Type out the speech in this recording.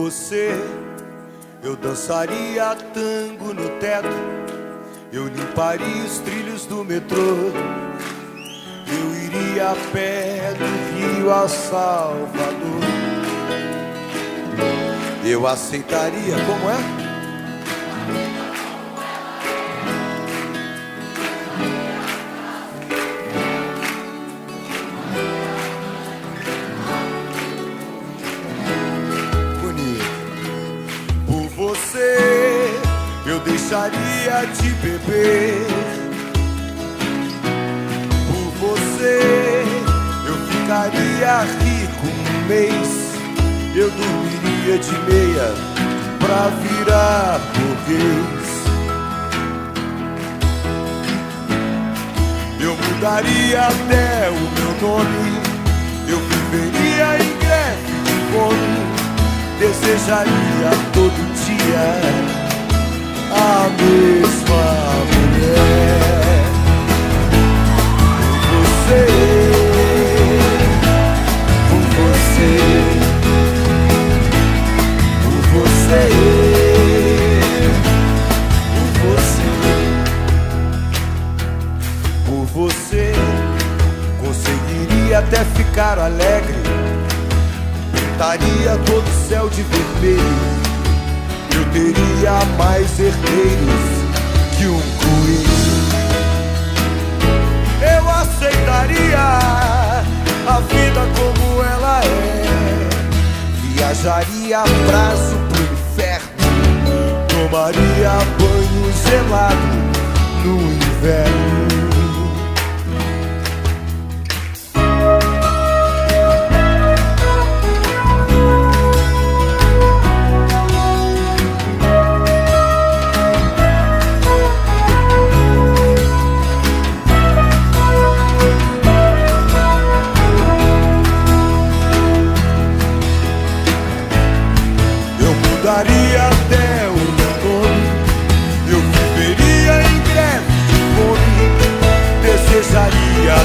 você, eu dançaria tango no teto, eu limparia os trilhos do metrô, eu iria a pé do Rio a Salvador. Eu aceitaria, como é? Eu deixaria de beber por você, eu ficaria rico um mês, eu dormiria de meia pra virar burguês. Eu mudaria até o meu nome, eu viveria em greve de fome, desejaria todo dia a mesma mulher. Por você, por você, por você, por você, conseguiria até ficar alegre, pintaria todo o céu de vermelho. Eu teria mais herdeiros que um coelho. Eu aceitaria a vida como ela é, viajaria a prazo pro inferno, tomaria banho gelado no inverno. Daria até o meu nome, eu viveria em greve de fome, desejaria